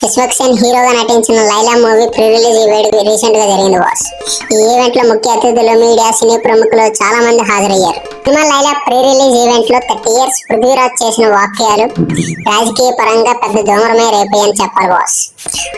విశ్వక్ సేన్ హీరోగా నటించిన Laila movie pre release event recent గా జరిగింది బాస్. ఈ ఈవెంట్ లో ముఖ్య అతిథులు, మీడియా, సినీ ప్రముఖులు చాలా మంది హాజరయ్యారు. Cinema Laila pre release event లో 30 years పృథ్వీరాజ్ చేసిన వాక్యాలు రాజకీయ పరంగా పెద్ద దూమరమే రేపాయని చెప్పాలి బాస్.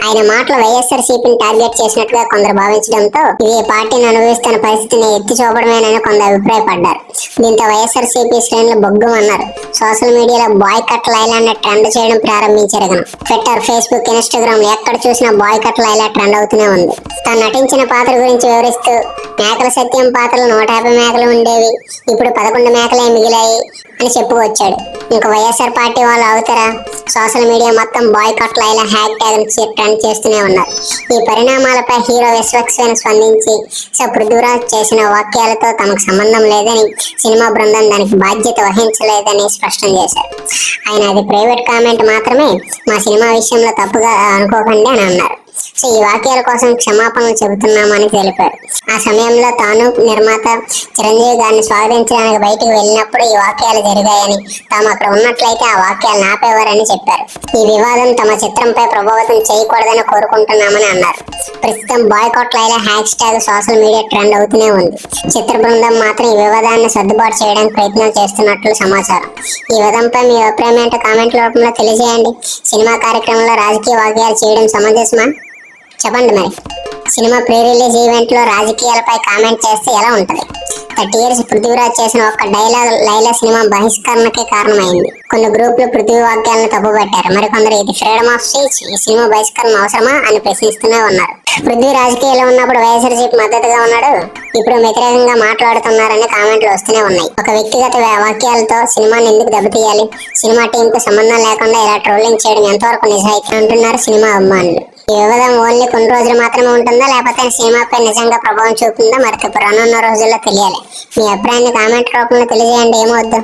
ఆయన మాటలు వైఎస్ఆర్సీపీని టార్గెట్ చేసినట్టుగా కొందరు భావించడంతో ఇది పార్టీని అనుభవిస్తున్న పరిస్థితిని ఎత్తి చూపడమేనని కొందరు అభిప్రాయపడ్డారు. దీంతో వైఎస్ఆర్సీపీ శ్రేణులు బొగ్గుమన్నారు. సోషల్ మీడియాలో బాయ్ కట్ లైలా అనే ట్రెండ్ చేయడం ప్రారంభించారు. ట్విట్టర్, ఫేస్బుక్, ఇన్స్టాగ్రామ్ ఎక్కడ చూసినా బాయ్ కట్ లైలా ట్రెండ్ అవుతూనే ఉంది. తాను నటించిన పాత్ర గురించి వివరిస్తూ మేకల సత్యం పాత్రలు 150 మేకలు ఉండేవి, ఇప్పుడు 11 మేకలే మిగిలాయి అని చెప్పుకొచ్చాడు. ఇంక వైఎస్ఆర్ పార్టీ వాళ్ళు అవుతారా? సోషల్ మీడియా మొత్తం boycott Laila hashtag trend చేస్తూనే ఉన్నారు. ఈ పరిణామాలపై హీరో విశ్వక్ సేన్ స్పందించి పృథ్వీరాజ్ చేసిన వాక్యాలతో తమకు సంబంధం లేదని, సినిమా బృందం దానికి బాధ్యత వహించలేదని స్పష్టం చేశారు. ఆయన అది ప్రైవేట్ కామెంట్ మాత్రమే, మా సినిమా విషయంలో తప్పుగా అనుకోకండి అని అన్నారు. సో ఈ వాక్యాల కోసం క్షమాపణలు చెబుతున్నామని తెలిపారు. ఆ సమయంలో తాను, నిర్మాత చిరంజీవి గారిని స్వాగతించడానికి బయటికి వెళ్ళినప్పుడు ఈ వాక్యాలు జరిగాయని, తాము అక్కడ ఉన్నట్లయితే ఆ వాక్యాలను ఆపేవారని చెప్పారు. ఈ వివాదం తమ చిత్రంపై ప్రభావితం చేయకూడదని కోరుకుంటున్నామని అన్నారు. ప్రస్తుతం boycott Laila hash tag social media trend అవుతూనే ఉంది. చిత్ర బృందం మాత్రం ఈ వివాదాన్ని సర్దుబాటు చేయడానికి ప్రయత్నం చేస్తున్నట్లు సమాచారం. ఈ విధంపై మీ అభిప్రాయం ఏంటో కామెంట్ల రూపంలో తెలియజేయండి. సినిమా కార్యక్రమంలో రాజకీయ వాక్యాలు చేయడం సమంజసమా? చెప్పండి. మరి సినిమా ప్రీ రిలీజ్ ఈవెంట్ లో రాజకీయాలపై కామెంట్ చేస్తే ఎలా ఉంటది? 30 years పృథ్వీరాజ్ చేసిన ఒక్క డైలాగ్ లైలా సినిమా బహిష్కరణకే కారణమైంది. కొన్ని గ్రూపులు పృథ్వీ వాక్యాలను తప్పుపట్టారు. మరికొందరు ఇది ఫ్రీడమ్ ఆఫ్ స్పీచ్, ఈ సినిమా బహిష్కరణ అవసరమా అని ప్రశ్నిస్తూనే ఉన్నారు. పృథ్వీ రాజకీయాల్లో ఉన్నప్పుడు వైఎస్ఆర్సీపీ మద్దతుగా ఉన్నాడు, ఇప్పుడు వ్యతిరేకంగా మాట్లాడుతున్నారని కామెంట్లు వస్తూనే ఉన్నాయి. ఒక వ్యక్తిగత వాక్యాలతో సినిమాని ఎందుకు దెబ్బతీయాలి? సినిమా టీం కు సంబంధం లేకుండా ఇలా ట్రోలింగ్ చేయడం ఎంతవరకు నిజాయితీ అంటున్నారు సినిమా అభిమానులు. ఈ వివాదం ఓన్లీ కొన్ని రోజులు మాత్రమే ఉంటుందా, లేకపోతే సినిమాపై నిజంగా ప్రభావం చూపుతుందా? మరి రానున్న రోజుల్లో తెలియాలి. మీ అభిప్రాయాన్ని కామెంట్ రూపంలో తెలియజేయండి. ఏమవద్దు.